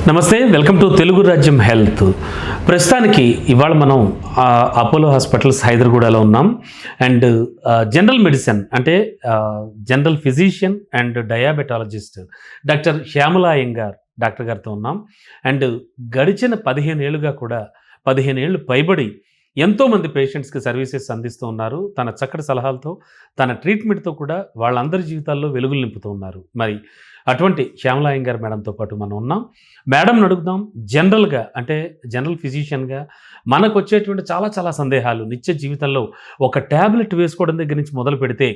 నమస్తే, welcome to Telugu రాజ్యం health. ప్రస్తుతానికి ఇవాళ మనం అపోలో హాస్పిటల్స్ హైదరాబాద్లో ఉన్నాం. అండ్ జనరల్ మెడిసిన్ అంటే general physician and diabetologist doctor Shyamala Iyengar doctor గారితో ఉన్నాం. అండ్ గడిచిన 15 ఏళ్ళుగా కూడా 15 ఏళ్ళు పైబడి ఎంతోమంది పేషెంట్స్కి సర్వీసెస్ అందిస్తూ ఉన్నారు. తన చక్కటి సలహాలతో, తన ట్రీట్మెంట్తో కూడా వాళ్ళందరి జీవితాల్లో వెలుగులు నింపుతూ ఉన్నారు. మరి అటువంటి శ్యామల అయ్యంగార్ మేడంతో పాటు మనం ఉన్నాం. మేడంని అడుగుదాం, జనరల్గా అంటే జనరల్ ఫిజిషియన్గా మనకు వచ్చేటువంటి చాలా సందేహాలు నిత్య జీవితంలో ఒక ట్యాబ్లెట్ వేసుకోవడం దగ్గర నుంచి మొదలు పెడితే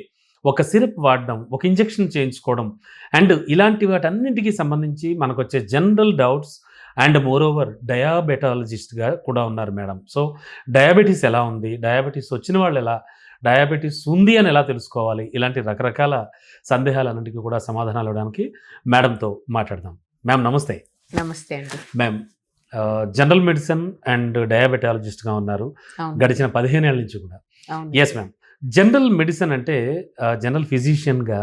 ఒక సిరప్ వాడడం, ఒక ఇంజెక్షన్ చేయించుకోవడం అండ్ ఇలాంటి వాటన్నింటికి సంబంధించి మనకు వచ్చే జనరల్ డౌట్స్ అండ్ మోరోవర్ డయాబెటాలజిస్ట్గా కూడా ఉన్నారు మేడం. సో డయాబెటీస్ ఎలా ఉంది, డయాబెటీస్ వచ్చిన వాళ్ళు ఎలా, డయాబెటీస్ ఉంది అని ఎలా తెలుసుకోవాలి, ఇలాంటి రకరకాల సందేహాలన్నింటికీ కూడా సమాధానాలు ఇవ్వడానికి మేడంతో మాట్లాడదాం. మ్యామ్ నమస్తే. నమస్తే అండి. మ్యామ్ జనరల్ మెడిసిన్ అండ్ డయాబెటాలజిస్ట్గా ఉన్నారు గడిచిన 15 ఏళ్ళ నుంచి కూడా. ఎస్ మ్యామ్, జనరల్ మెడిసిన్ అంటే జనరల్ ఫిజిషియన్గా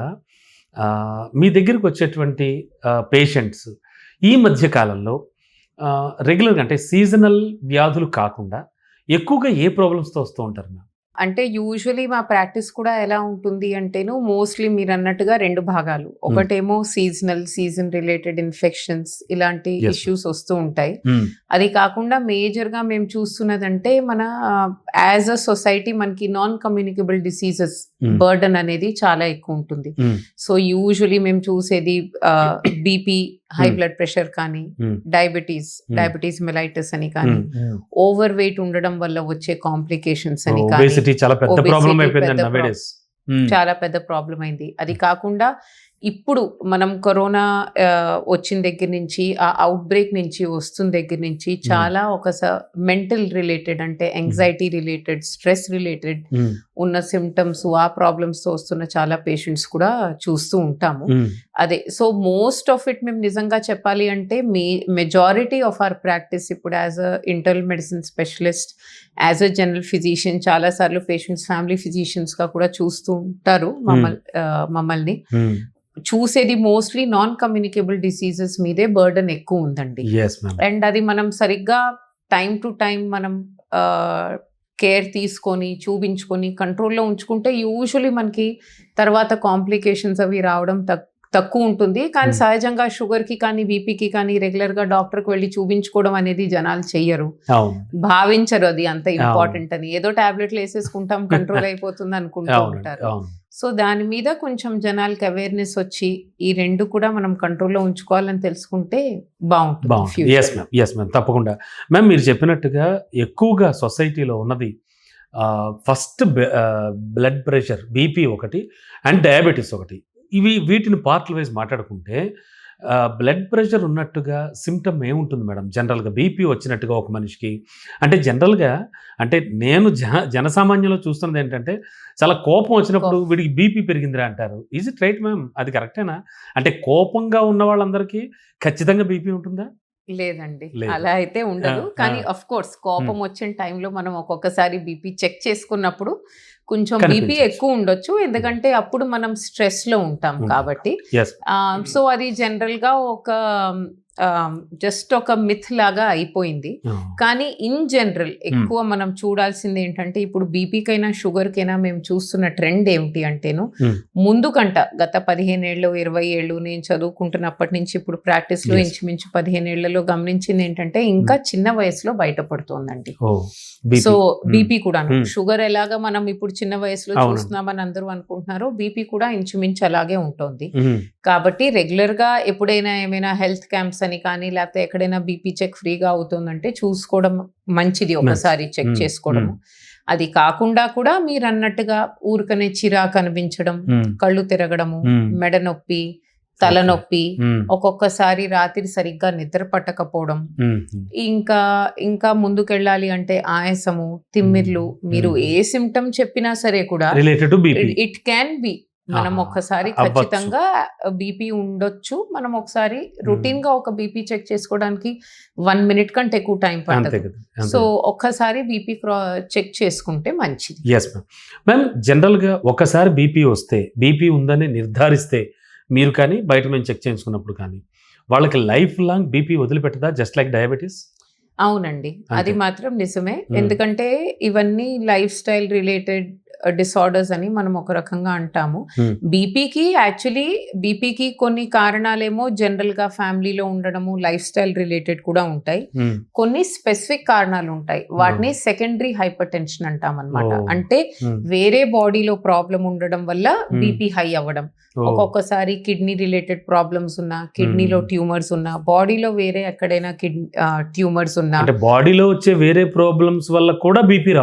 మీ దగ్గరికి వచ్చేటువంటి పేషెంట్స్ ఈ మధ్య కాలంలో రెగ్యులర్గా అంటే సీజనల్ వ్యాధులు కాకుండా ఎక్కువగా ఏ ప్రాబ్లమ్స్తో వస్తూ ఉంటారు మ్యామ్? అంటే యూజువలీ మా ప్రాక్టీస్ కూడా ఎలా ఉంటుంది అంటేను మోస్ట్లీ మీరు అన్నట్టుగా 2 భాగాలు. ఒకటేమో సీజన్ రిలేటెడ్ ఇన్ఫెక్షన్స్ ఇలాంటి ఇష్యూస్ వస్తూ ఉంటాయి. అది కాకుండా మేజర్గా మేము చూస్తున్నదంటే మన యాజ్ అ సొసైటీ మనకి నాన్ కమ్యూనికబుల్ డిసీజెస్ బర్డన్ అనేది చాలా ఎక్కువ ఉంటుంది. సో యూజువలీ మేము చూసేది బీపీ, హై బ్లడ్ ప్రెషర్ కానీ, డయాబెటీస్ మెలైటిస్ అని కానీ, ఓవర్ వెయిట్ ఉండడం వల్ల వచ్చే కాంప్లికేషన్స్ అని కానీ, చాలా పెద్ద ప్రాబ్లం అయింది. అది కాకుండా ఇప్పుడు మనం కరోనా వచ్చిన దగ్గర నుంచి, ఆ అవుట్ బ్రేక్ నుంచి వస్తున్న దగ్గర నుంచి చాలా ఒక మెంటల్ రిలేటెడ్ అంటే యాంగ్జైటీ రిలేటెడ్, స్ట్రెస్ రిలేటెడ్ ఉన్న సిమ్టమ్స్, ఆ ప్రాబ్లమ్స్తో వస్తున్న చాలా పేషెంట్స్ కూడా చూస్తూ ఉంటాము. అదే సో మోస్ట్ ఆఫ్ ఇట్ మేము నిజంగా చెప్పాలి అంటే మెజారిటీ ఆఫ్ అవర్ ప్రాక్టీస్ ఇప్పుడు as a internal medicine specialist, as a general physician, చాలాసార్లు పేషెంట్స్ ఫ్యామిలీ ఫిజిషియన్స్గా కూడా చూస్తూ ఉంటారు మమ్మల్ని. చూసేది మోస్ట్లీ నాన్ కమ్యూనికేబుల్ డిసీజెస్ మీదే బర్డన్ ఎక్కువ ఉందండి. అండ్ అది మనం సరిగ్గా టైం టు టైం మనం కేర్ తీసుకొని చూపించుకొని కంట్రోల్లో ఉంచుకుంటే యూజువలీ మనకి తర్వాత కాంప్లికేషన్స్ అవి రావడం తక్కువ ఉంటుంది. కానీ సహజంగా షుగర్కి కానీ బీపీకి కానీ రెగ్యులర్గా డాక్టర్కి వెళ్ళి చూపించుకోవడం అనేది జనాలు చెయ్యరు, భావించరు అది అంత ఇంపార్టెంట్ అని. ఏదో టాబ్లెట్లు వేసేసుకుంటాం కంట్రోల్ అయిపోతుంది అనుకుంటూ ఉంటారు. సో దాని మీద కొంచెం జనాలకి అవేర్నెస్ వచ్చి ఈ 2 కూడా మనం కంట్రోల్లో ఉంచుకోవాలని తెలుసుకుంటే బాగుంటుంది. ఎస్ మ్యామ్, తప్పకుండా. మ్యామ్ మీరు చెప్పినట్టుగా ఎక్కువగా సొసైటీలో ఉన్నది ఫస్ట్ బ్లడ్ ప్రెషర్, బీపీ ఒకటి అండ్ డయాబెటీస్ ఒకటి. వీటిని పార్ట్ల వైజ్ మాట్లాడుకుంటే బ్లడ్ ప్రెషర్ ఉన్నట్టుగా సిమ్టమ్ ఏముంటుంది మేడం జనరల్గా? బీపీ వచ్చినట్టుగా ఒక మనిషికి అంటే జనరల్గా అంటే నేను జనసామాన్యంలో చూస్తున్నది ఏంటంటే చాలా కోపం వచ్చినప్పుడు వీడికి బీపీ పెరిగిందిరా అంటారు. Is it right ma'am? అది కరెక్టేనా? అంటే కోపంగా ఉన్న వాళ్ళందరికీ ఖచ్చితంగా బీపీ ఉంటుందా? లేదండి, అలా అయితే ఉండదు. కానీ అఫ్ కోర్స్ కోపం వచ్చిన టైంలో మనం ఒక్కొక్కసారి బీపీ చెక్ చేసుకున్నప్పుడు కొంచెం బీపీ ఎక్కువ ఉండొచ్చు, ఎందుకంటే అప్పుడు మనం స్ట్రెస్ లో ఉంటాం కాబట్టి. సో అది జనరల్ గా ఒక జస్ట్ ఒక మిత్ లాగా అయిపోయింది. కానీ ఇన్ జనరల్ ఎక్కువ మనం చూడాల్సింది ఏంటంటే ఇప్పుడు బీపీకైనా షుగర్కైనా మేము చూస్తున్న ట్రెండ్ ఏమిటి అంటేను ముందు కంట గత 15 ఏళ్ళు 20 ఏళ్ళు నేను చదువుకుంటున్నప్పటి నుంచి ఇప్పుడు ప్రాక్టీస్ లో ఇంచుమించు 15 ఏళ్లలో గమనించింది ఏంటంటే ఇంకా చిన్న వయసులో బయటపడుతోందండి. సో బీపీ కూడా, షుగర్ ఎలాగా మనం ఇప్పుడు చిన్న వయసులో చూస్తున్నామని అందరూ అనుకుంటున్నారు, బీపీ కూడా ఇంచుమించు అలాగే ఉంటుంది. కాబట్టి రెగ్యులర్ గా ఎప్పుడైనా ఏమైనా హెల్త్ క్యాంప్స్ అని కానీ లేకపోతే ఎక్కడైనా బీపీ చెక్ ఫ్రీగా అవుతుందంటే చూసుకోవడం మంచిది, ఒకసారి చెక్ చేసుకోవడం. అది కాకుండా కూడా మీరు అన్నట్టుగా ఊరికనే చిరాకు అనిపించడం, కళ్ళు తిరగడము, మెడ నొప్పి, తలనొప్పి, ఒక్కొక్కసారి రాత్రి సరిగ్గా నిద్ర పట్టకపోవడం, ఇంకా ముందుకెళ్ళాలి అంటే ఆయాసము, తిమ్మిర్లు, మీరు ఏ సిమ్టమ్ చెప్పినా సరే కూడా ఇట్ క్యాన్ బి మనం ఒక్కసారి ఖచ్చితంగా బీపీ ఉండొచ్చు. మనం ఒకసారి రొటీన్ గా ఒక బీపీ చెక్ చేసుకోవడానికి 1 minute కంటే ఎక్కువ టైం పడుతుంది. సో ఒక్కసారి బీపీ చెక్ చేసుకుంటే మంచిది. Yes ma'am. జనరల్గా ఒకసారి బీపీ వస్తే, బీపీ ఉందని నిర్ధారిస్తే మీరు కానీ బయట మేము చెక్ చేయించుకున్నప్పుడు కానీ వాళ్ళకి లైఫ్ లాంగ్ బీపీ వదిలిపెట్టదా జస్ట్ లైక్ డయాబెటీస్? అవునండి, అది అంతే. మాత్రం నిజమే. ఎందుకంటే ఇవన్నీ లైఫ్ స్టైల్ రిలేటెడ్ డిసార్డర్స్ అని మనం ఒక రకంగా అంటాము. బీపీకి కొన్ని కారణాలేమో జనరల్ గా ఫ్యామిలీలో ఉండడము, లైఫ్ స్టైల్ రిలేటెడ్ కూడా ఉంటాయి. కొన్ని స్పెసిఫిక్ కారణాలు ఉంటాయి, వాటిని సెకండరీ హైపర్ టెన్షన్ అంటాం అనమాట. అంటే వేరే బాడీలో ప్రాబ్లం ఉండడం వల్ల బీపీ హై అవ్వడం. ఒక్కొక్కసారి కిడ్నీ రిలేటెడ్ ప్రాబ్లమ్స్ ఉన్నా, కిడ్నీలో ట్యూమర్స్ ఉన్నా, బాడీలో వేరే ఎక్కడైనా ట్యూమర్స్ ఉన్నా, బాడీలో వచ్చే వేరే ప్రాబ్లమ్స్ వల్ల కూడా బీపీ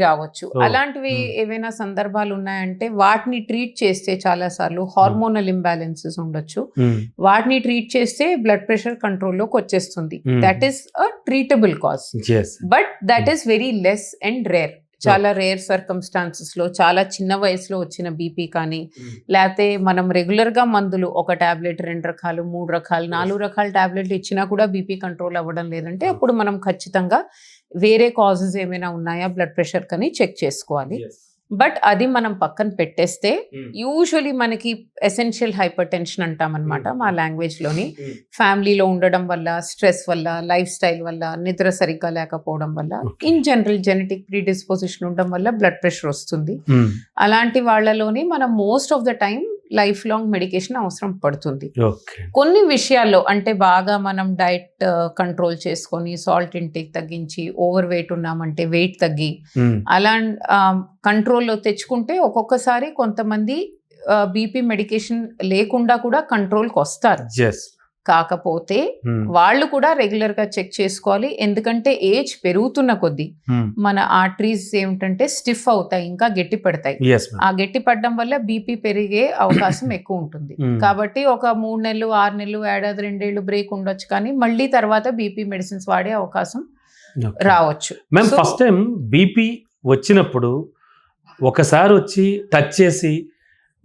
రావచ్చు. అలాంటివి ఏవైనా సందర్భాలు ఉన్నాయంటే వాటిని ట్రీట్ చేస్తే చాలా సార్లు హార్మోనల్ ఇంబ్యాలెన్సెస్ ఉండొచ్చు. వాటిని ట్రీట్ చేస్తే బ్లడ్ ప్రెషర్ కంట్రోల్లోకి వచ్చేస్తుంది. That is a treatable cause, but that is very less and rare. చాలా రేర్ సర్కమ్స్టాన్సెస్ లో, చాలా చిన్న వయసులో వచ్చిన బీపీ కానీ, లేకపోతే మనం రెగ్యులర్ గా మందులు ఒక టాబ్లెట్ 2 రకాలు 3 రకాలు 4 రకాల టాబ్లెట్లు ఇచ్చినా కూడా బీపీ కంట్రోల్ అవ్వడం లేదంటే అప్పుడు మనం ఖచ్చితంగా వేరే కాజెస్ ఏమైనా ఉన్నాయా బ్లడ్ ప్రెషర్ కని చెక్ చేసుకోవాలి. బట్ అది మనం పక్కన పెట్టేస్తే యూజువలీ మనకి ఎసెన్షియల్ హైపర్ టెన్షన్ అంటాం అనమాట మా లాంగ్వేజ్ లోని. ఫ్యామిలీలో ఉండడం వల్ల, స్ట్రెస్ వల్ల, లైఫ్ స్టైల్ వల్ల, నిద్ర సరిగ్గా లేకపోవడం వల్ల, ఇన్ జనరల్ జెనెటిక్ ప్రీడిస్పోజిషన్ ఉండడం వల్ల బ్లడ్ ప్రెషర్ వస్తుంది. అలాంటి వాళ్ళలోని మనం most of the time life long medication అవసరం పడుతుంది. కొన్ని విషయాల్లో అంటే బాగా మనం డైట్ కంట్రోల్ చేసుకొని, సాల్ట్ ఇంటేక్ తగ్గించి, ఓవర్ వెయిట్ ఉన్నామంటే వెయిట్ తగ్గి అలా కంట్రోల్లో తెచ్చుకుంటే ఒక్కొక్కసారి కొంతమంది బీపీ మెడికేషన్ లేకుండా కూడా కంట్రోల్కి వస్తారు. కాకపోతే వాళ్ళు కూడా రెగ్యులర్ గా చెక్ చేసుకోవాలి. ఎందుకంటే ఏజ్ పెరుగుతున్న కొద్దీ మన ఆర్టరీస్ ఏమిటంటే స్టిఫ్ అవుతాయి, ఇంకా గట్టి పడతాయి. ఆ గట్టి పడడం వల్ల బీపీ పెరిగే అవకాశం ఎక్కువ ఉంటుంది. కాబట్టి ఒక 3 నెలలు 6 నెలలు ఏడాది 2 ఏళ్ళు బ్రేక్ ఉండొచ్చు, కానీ మళ్ళీ తర్వాత బీపీ మెడిసిన్స్ వాడే అవకాశం రావచ్చు. మేము ఫస్ట్ టైం బీపీ వచ్చినప్పుడు ఒకసారి వచ్చి టచ్ చేసి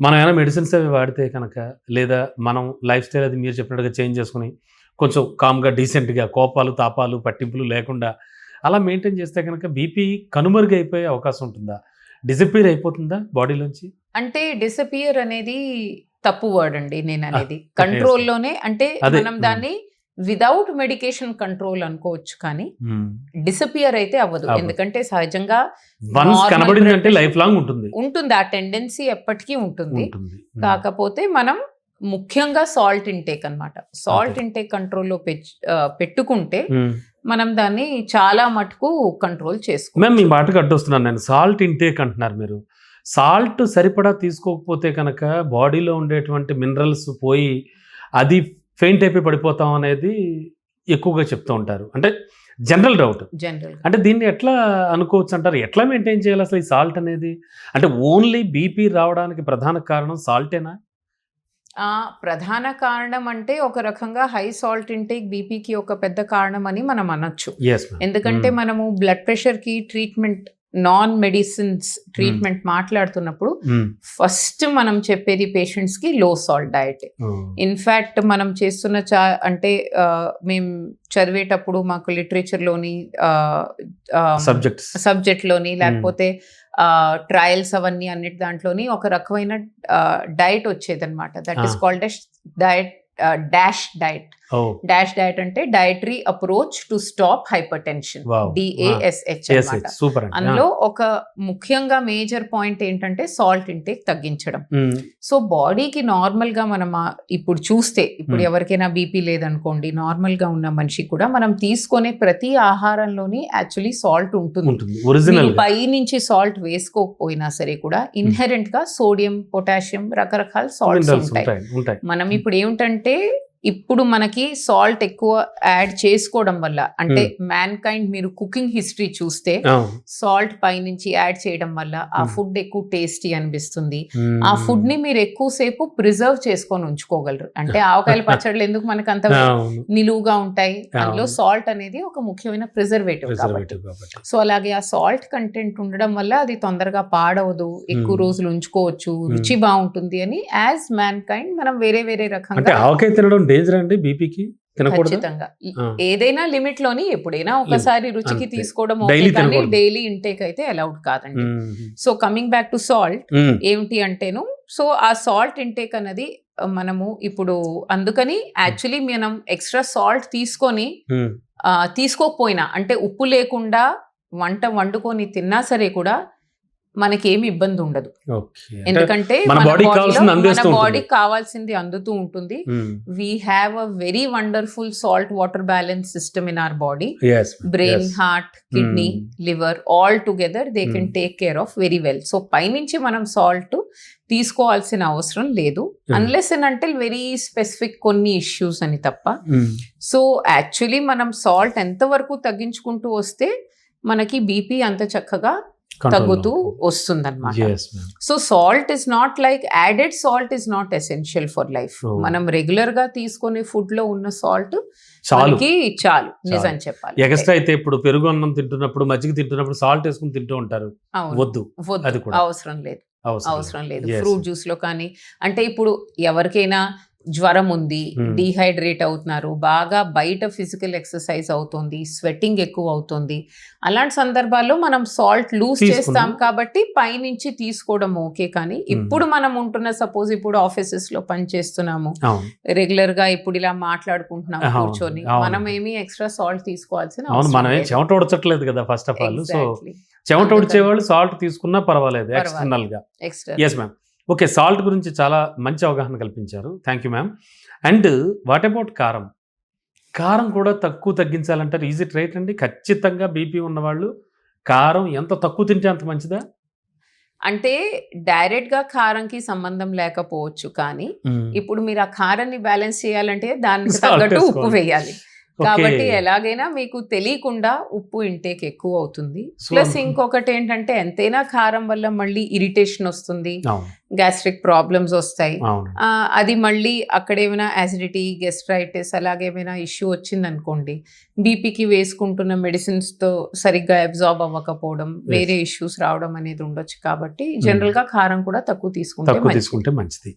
మనం ఏమైనా మెడిసిన్స్ అవి వాడితే కనుక, లేదా మనం లైఫ్ స్టైల్ అది మీరు చెప్పినట్టుగా చేంజ్ చేసుకుని కొంచెం కామ్గా డీసెంట్గా కోపాలు తాపాలు పట్టింపులు లేకుండా అలా మెయింటైన్ చేస్తే కనుక బీపీ కనుమరుగు అయిపోయే అవకాశం ఉంటుందా? డిసపియర్ అయిపోతుందా బాడీలోంచి? అంటే డిసపియర్ అనేది తప్పు వర్డ్ అండి నేను అనేది. కంట్రోల్లోనే, అంటే మనం దాన్ని విదౌట్ మెడికేషన్ కంట్రోల్ అనుకోవచ్చు, కానీ డిసపియర్ అయితే అవ్వదు. ఎందుకంటే సహజంగా కనబడిందంటే లైఫ్ లాంగ్ ఉంటుంది, ఆ టెండెన్సీ ఎప్పటికీ ఉంటుంది. కాకపోతే మనం ముఖ్యంగా సాల్ట్ ఇంటేక్ అన్నమాట, సాల్ట్ ఇంటేక్ కంట్రోల్లో పెట్టుకుంటే మనం దాన్ని చాలా మటుకు కంట్రోల్ చేసుకోవాలి. మేము మీ మాటకు అడ్డొస్తున్నాను నేను. సాల్ట్ ఇంటేక్ అంటున్నారు మీరు. సాల్ట్ సరిపడా తీసుకోకపోతే కనుక బాడీలో ఉండేటువంటి మినరల్స్ పోయి అది ఫెయింట్ అయిపోయి పడిపోతాం అనేది ఎక్కువగా చెప్తూ ఉంటారు. అంటే జనరల్ డౌట్. అంటే దీన్ని ఎట్లా అనుకోవచ్చు అంటారు? ఎట్లా మెయింటైన్ చేయాలి అసలు ఈ సాల్ట్ అనేది? అంటే ఓన్లీ బీపీ రావడానికి ప్రధాన కారణం సాల్టేనా? ప్రధాన కారణం అంటే ఒక రకంగా హై సాల్ట్ ఇంటేక్ బీపీకి ఒక పెద్ద కారణం అని మనం అనొచ్చు. ఎందుకంటే మనము బ్లడ్ ప్రెషర్ కి ట్రీట్మెంట్, నాన్ మెడిసిన్స్ ట్రీట్మెంట్ మాట్లాడుతున్నప్పుడు ఫస్ట్ మనం చెప్పేది పేషెంట్స్ కి లో సాల్ట్ డయట్. ఇన్ఫాక్ట్ మనం చేస్తున్న అంటే మేము చదివేటప్పుడు మాకు లిటరేచర్లోని సబ్జెక్ట్లోని లేకపోతే ట్రయల్స్ అవన్నీ అన్నిటి దాంట్లోని ఒక రకమైన డైట్ వచ్చేదన్నమాట. That is called diet DASH diet. DASH diet అంటే dietary approach to stop hypertension, DASH అన్నమాట. అందులో ఒక ముఖ్యంగా మేజర్ పాయింట్ ఏంటంటే సాల్ట్ ఇంటేక్ తగ్గించడం. సో బాడీకి నార్మల్ గా మనం ఇప్పుడు చూస్తే, ఇప్పుడు ఎవరికైనా బీపీ లేదనుకోండి, నార్మల్ గా ఉన్న మనిషి కూడా మనం తీసుకునే ప్రతి ఆహారంలోని యాక్చువల్లీ సాల్ట్ ఉంటుంది. పై నుంచి సాల్ట్ వేసుకోకపోయినా సరే కూడా ఇన్హెరెంట్ గా సోడియం, పొటాషియం, రకరకాల సాల్ట్స్ ఉంటాయి. మనం ఇప్పుడు ఏమిటంటే ఇప్పుడు మనకి సాల్ట్ ఎక్కువ యాడ్ చేసుకోవడం వల్ల, అంటే మ్యాన్ కైండ్ మీరు కుకింగ్ హిస్టరీ చూస్తే సాల్ట్ పైనుంచి యాడ్ చేయడం వల్ల ఆ ఫుడ్ ఎక్కువ టేస్టీ అనిపిస్తుంది. ఆ ఫుడ్ ని మీరు ఎక్కువసేపు ప్రిజర్వ్ చేసుకొని ఉంచుకోగలరు. అంటే ఆవకాయల పచ్చళ్ళు ఎందుకు మనకు అంత నిలువుగా ఉంటాయి? అందులో సాల్ట్ అనేది ఒక ముఖ్యమైన ప్రిజర్వేటివ్ కాబట్టి. సో అలాగే ఆ సాల్ట్ కంటెంట్ ఉండడం వల్ల అది తొందరగా పాడవదు, ఎక్కువ రోజులు ఉంచుకోవచ్చు, రుచి బాగుంటుంది అని యాజ్ మ్యాన్ కైండ్ మనం వేరే వేరే రకంగా. డేంజర్ అండి బీపీకి? ఖచ్చితంగా ఏదైనా లిమిట్ లోని, ఎప్పుడైనా ఒకసారి రుచికి తీసుకోవడం కానీ డైలీ ఇంటేక్ అయితే అలౌడ్ కాదండి. So coming back to salt, ఏమిటి అంటేను సో ఆ సాల్ట్ ఇంటేక్ అనేది మనము ఇప్పుడు అందుకని యాక్చువల్లీ మనం ఎక్స్ట్రా సాల్ట్ తీసుకొని తీసుకోకపోయినా అంటే ఉప్పు లేకుండా వంట వండుకొని తిన్నా సరే కూడా మనకి ఏమి ఇబ్బంది ఉండదు. ఎందుకంటే మన బాడీకి కావాల్సింది అందుతూ ఉంటుంది. We have a very wonderful salt water balance system in our body. Brain, heart, kidney, liver all together they can take care of very well. So పైనుంచి మనం సాల్ట్ తీసుకోవాల్సిన అవసరం లేదు unless and until very specific కొన్ని issues అని తప్ప. So actually మనం salt ఎంత వరకు తగ్గించుకుంటూ వస్తే మనకి బీపీ అంత చక్కగా తగ్గుతూ వస్తుందన్నమాట. So salt is not like added salt is not essential for life. మనం రెగ్యులర్ గా తీసుకునే ఫుడ్ లో ఉన్న సాల్ట్ చాలు నిజం చెప్పాలి. ఎక్స్ట్రా అయితే ఇప్పుడు పెరుగు అన్నం తింటున్నప్పుడు మజ్జిగ తింటున్నప్పుడు సాల్ట్ వేసుకుని తింటూ ఉంటారు. వద్దు, అవసరం లేదు. ఫ్రూట్ జ్యూస్ లో కానీ అంటే ఇప్పుడు ఎవరికైనా జ్వరం ఉంది, డీహైడ్రేట్ అవుతున్నారు, బాగా బయట ఫిజికల్ ఎక్సర్సైజ్ అవుతుంది, స్వెట్టింగ్ ఎక్కువ అవుతుంది, అలాంటి సందర్భాల్లో మనం సాల్ట్ లూజ్ చేస్తాం కాబట్టి పైనుంచి తీసుకోవడం ఓకే. కానీ ఇప్పుడు మనం ఉంటున్న సపోజ్ ఇప్పుడు ఆఫీసెస్ లో పని చేస్తున్నాము, రెగ్యులర్ గా ఇప్పుడు ఇలా మాట్లాడుకుంటున్నాం కూర్చొని, మనం ఏమి ఎక్స్ట్రా సాల్ట్ తీసుకోవాల్సిన మనం చెమట ఉడచట్లేదు కదా ఫస్ట్ ఆఫ్ ఆల్. సో చెమట ఉడిచేవాళ్ళు సాల్ట్ తీసుకున్నా పర్వాలేదు ఎక్స్టర్నల్ గా. Yes ma'am. ఓకే, సాల్ట్ గురించి చాలా మంచి అవగాహన కల్పించారు. Thank you ma'am. And what about కారం? కారం కూడా తగ్గించాలంటారు. ఈజ్ ఇట్ రైట్ అండి? ఖచ్చితంగా బీపీ ఉన్నవాళ్ళు కారం ఎంత తక్కువ తింటే అంత మంచిదా? అంటే డైరెక్ట్ గా కారంకి సంబంధం లేకపోవచ్చు, కానీ ఇప్పుడు మీరు ఆ కారాన్ని బ్యాలెన్స్ చేయాలంటే దానికి తగ్గట్టు ఉప్పు వేయాలి. కాబట్టి ఎలాగైనా మీకు తెలియకుండా ఉప్పు ఇంటేక్ ఎక్కువ అవుతుంది. ప్లస్ ఇంకొకటి ఏంటంటే ఎంతైనా కారం వల్ల మళ్ళీ ఇరిటేషన్ వస్తుంది, గ్యాస్ట్రిక్ ప్రాబ్లమ్స్ వస్తాయి. అది మళ్ళీ అక్కడ ఏమైనా యాసిడిటీ, గెస్ట్రైటిస్ అలాగేమైనా ఇష్యూ వచ్చింది అనుకోండి, బీపీకి వేసుకుంటున్న మెడిసిన్స్ తో సరిగ్గా అబ్జార్బ్ అవ్వకపోవడం, వేరే ఇష్యూస్ రావడం అనేది ఉండొచ్చు. కాబట్టి జనరల్ గా కారం కూడా తక్కువ తీసుకుంటే మంచిది.